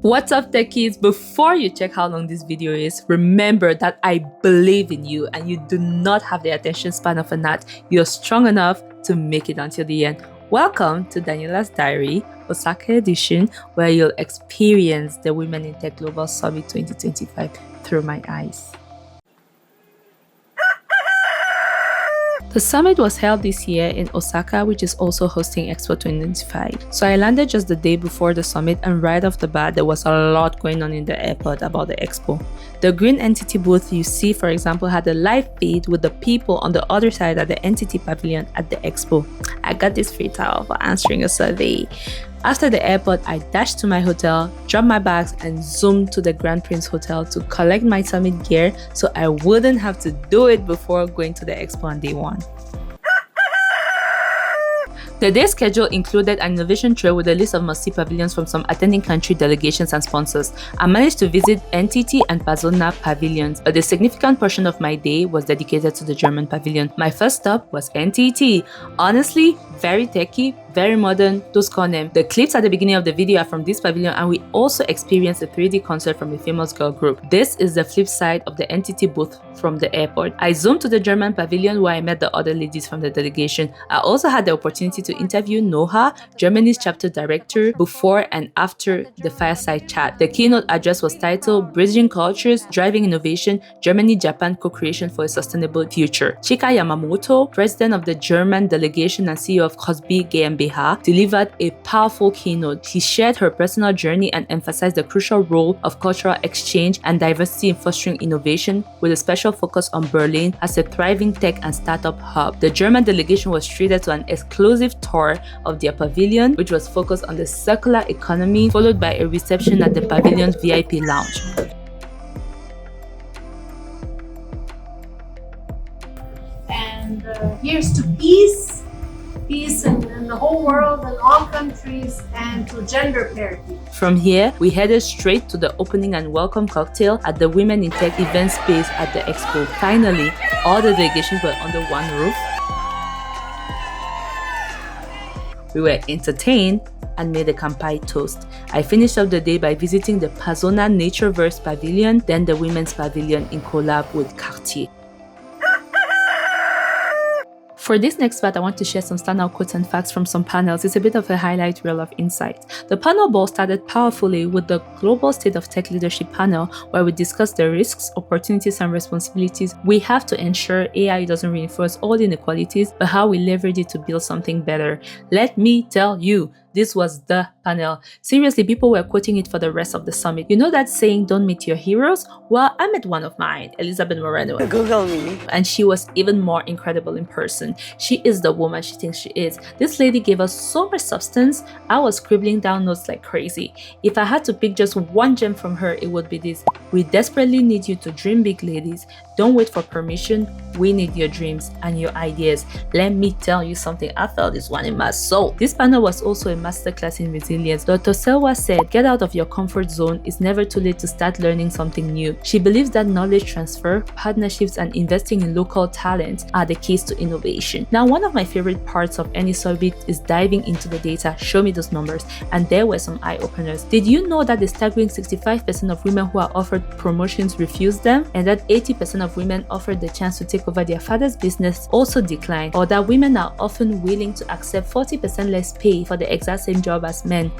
What's up, techies? Before you check how long this video is, remember that I believe in you and you do not have the attention span of a gnat. You're strong enough to make it until the end. Welcome to Daniela's Diary, Osaka edition, where you'll experience the Women in Tech Global Summit 2025 through my eyes. The summit was held this year in Osaka, which is also hosting EXPO 2025. So I landed just the day before the summit, and right off the bat, there was a lot going on in the airport about the expo. The green entity booth you see, for example, had a live feed with the people on the other side at the entity pavilion at the expo. I got this free towel for answering a survey. After the airport, I dashed to my hotel, dropped my bags, and zoomed to the Grand Prince Hotel to collect my summit gear so I wouldn't have to do it before going to the expo on day one. The day's schedule included an innovation trail with a list of must-see pavilions from some attending country delegations and sponsors. I managed to visit NTT and Pazona pavilions, but the significant portion of my day was dedicated to the German pavilion. My first stop was NTT. Honestly, very techy, very modern, those call them. The clips at the beginning of the video are from this pavilion, and we also experienced a 3D concert from a famous girl group. This is the flip side of the NTT booth from the airport. I zoomed to the German pavilion where I met the other ladies from the delegation. I also had the opportunity to interview Noha, Germany's chapter director, before and after the fireside chat. The keynote address was titled Bridging Cultures, Driving Innovation, Germany-Japan Co-Creation for a Sustainable Future. Chika Yamamoto, president of the German delegation and CEO of Cosby GmbH, delivered a powerful keynote. She shared her personal journey and emphasized the crucial role of cultural exchange and diversity in fostering innovation, with a special focus on Berlin as a thriving tech and startup hub. The German delegation was treated to an exclusive tour of their pavilion, which was focused on the circular economy, followed by a reception at the pavilion's VIP lounge. And here's to peace in the whole world and all countries, and to gender parity. From here, we headed straight to the opening and welcome cocktail at the Women in Tech event space at the expo. Finally, all the delegations were under one roof. We were entertained and made a Kampai toast. I finished up the day by visiting the Pazona Natureverse Pavilion, then the Women's Pavilion in collab with Cartier. For this next part, I want to share some standout quotes and facts from some panels. It's a bit of a highlight reel of insight. The panel ball started powerfully with the Global State of Tech Leadership panel, where we discussed the risks, opportunities, and responsibilities we have to ensure AI doesn't reinforce all inequalities, but how we leverage it to build something better. Let me tell you, this was the panel. Seriously, people were quoting it for the rest of the summit. You know that saying, don't meet your heroes? Well, I met one of mine, Elizabeth Moreno. Google me. And she was even more incredible in person. She is the woman she thinks she is. This lady gave us so much substance. I was scribbling down notes like crazy. If I had to pick just one gem from her, it would be this. We desperately need you to dream big, ladies. Don't wait for permission. We need your dreams and your ideas. Let me tell you something. I felt this one in my soul. This panel was also a masterclass in resilience. Dr. Selwa said, get out of your comfort zone. It's never too late to start learning something new. She believes that knowledge transfer, partnerships, and investing in local talent are the keys to innovation. Now, one of my favorite parts of any summit is diving into the data. Show me those numbers. And there were some eye-openers. Did you know that the staggering 65% of women who are offered promotions refuse them? And that 80% of women offered the chance to take over their father's business also declined? Or that women are often willing to accept 40% less pay for the exact same job as men?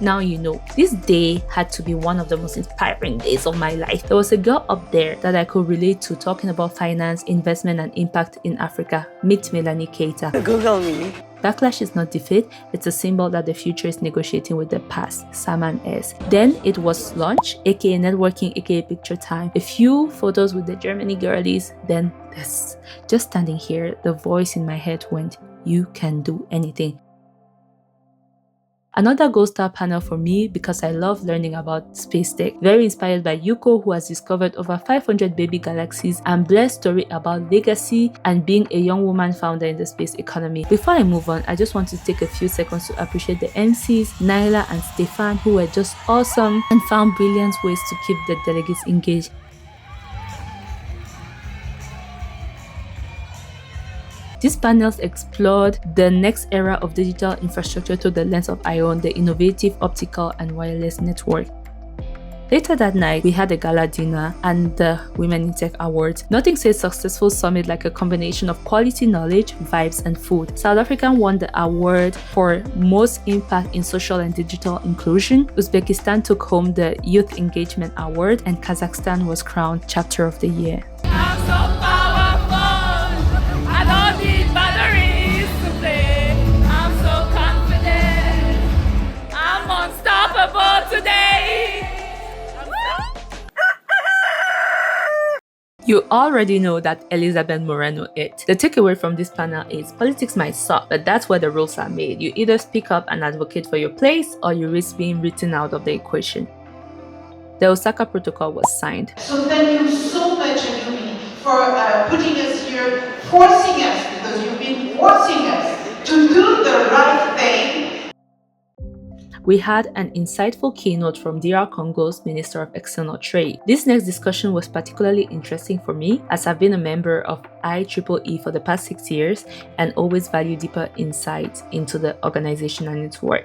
Now you know. This day had to be one of the most inspiring days of my life. There was a girl up there that I could relate to talking about finance, investment, and impact in Africa. Meet Melanie Keita. Google me. Backlash is not defeat, it's a symbol that the future is negotiating with the past. Saman S. Then it was lunch, aka networking, aka picture time. A few photos with the Germany girlies, then this. Just standing here, the voice in my head went, you can do anything. Another gold star panel for me because I love learning about space tech. Very inspired by Yuko, who has discovered over 500 baby galaxies, and Blair's story about legacy and being a young woman founder in the space economy. Before I move on, I just want to take a few seconds to appreciate the MCs, Naila and Stefan, who were just awesome and found brilliant ways to keep the delegates engaged. These panels explored the next era of digital infrastructure through the lens of ION, the innovative optical and wireless network. Later that night, we had a gala dinner and the Women in Tech Awards. Nothing says successful summit like a combination of quality knowledge, vibes, and food. South Africa won the award for most impact in social and digital inclusion. Uzbekistan took home the Youth Engagement Award, and Kazakhstan was crowned Chapter of the Year. I'm so powerful. I don't need batteries to play. I'm so confident. I'm unstoppable today. You already know that Elizabeth Moreno it. The takeaway from this panel is politics might suck, but that's where the rules are made. You either speak up and advocate for your place, or you risk being written out of the equation. The Osaka Protocol was signed. So thank you so much, Ayumi, for putting us here, forcing us, because you've been forcing us to do the right thing. We had an insightful keynote from DR Congo's Minister of External Trade. This next discussion was particularly interesting for me, as I've been a member of IEEE for the past 6 years and always value deeper insight into the organization and its work.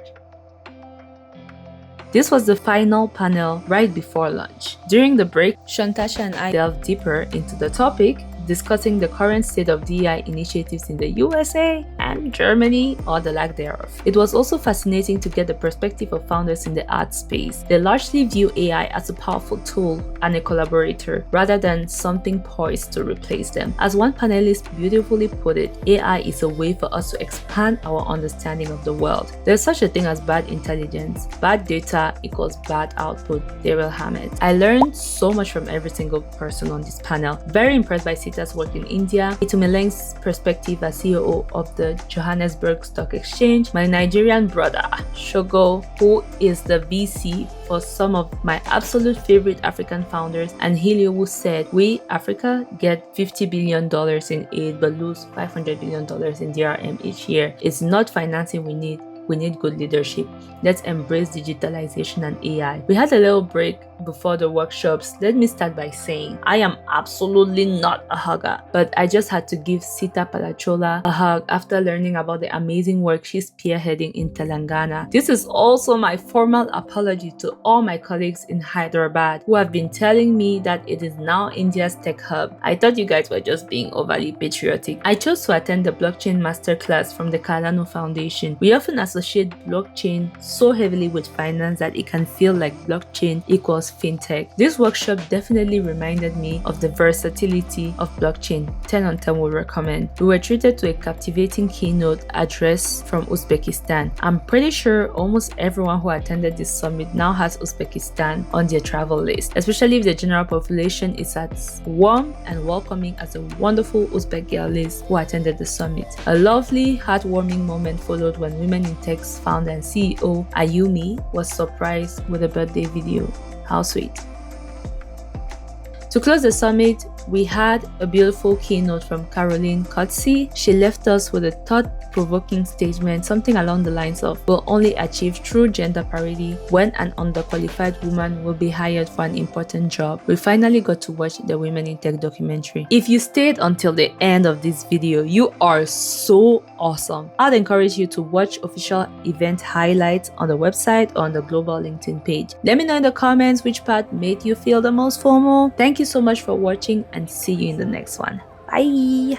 This was the final panel right before lunch. During the break, Shantasha and I delved deeper into the topic, discussing the current state of DEI initiatives in the USA and Germany, or the lack thereof. It was also fascinating to get the perspective of founders in the art space. They largely view AI as a powerful tool and a collaborator, rather than something poised to replace them. As one panelist beautifully put it, AI is a way for us to expand our understanding of the world. There's such a thing as bad intelligence. Bad data equals bad output. Daryl Hammett. I learned so much from every single person on this panel. Very impressed by Sita's work in India, Itumeleng's perspective as CEO of the Johannesburg Stock Exchange, my Nigerian brother, Shogo, who is the VC for some of my absolute favorite African founders, and Helio, who said, we, Africa, get $50 billion in aid but lose $500 billion in DRM each year. It's not financing we need good leadership. Let's embrace digitalization and AI. We had a little break before the workshops. Let me start by saying I am absolutely not a hugger, but I just had to give Sita Palachola a hug after learning about the amazing work she's spearheading in Telangana. This is also my formal apology to all my colleagues in Hyderabad who have been telling me that it is now India's tech hub. I thought you guys were just being overly patriotic. I chose to attend the blockchain masterclass from the Cardano Foundation. We often associate blockchain so heavily with finance that it can feel like blockchain equals fintech. This workshop definitely reminded me of the versatility of blockchain. 10 on 10 would recommend. We were treated to a captivating keynote address from Uzbekistan. I'm pretty sure almost everyone who attended this summit now has Uzbekistan on their travel list, especially if the general population is as warm and welcoming as the wonderful Uzbek girlies who attended the summit. A lovely, heartwarming moment followed when Women in Tech's founder and CEO Ayumi was surprised with a birthday video. How sweet. To close the summit, we had a beautiful keynote from Caroline Kotze. She left us with a thought-provoking statement, something along the lines of, we'll only achieve true gender parity when an underqualified woman will be hired for an important job. We finally got to watch the Women in Tech documentary. If you stayed until the end of this video, you are so awesome. I'd encourage you to watch official event highlights on the website or on the global LinkedIn page. Let me know in the comments which part made you feel the most FOMO. Thank you so much for watching and see you in the next one. Bye!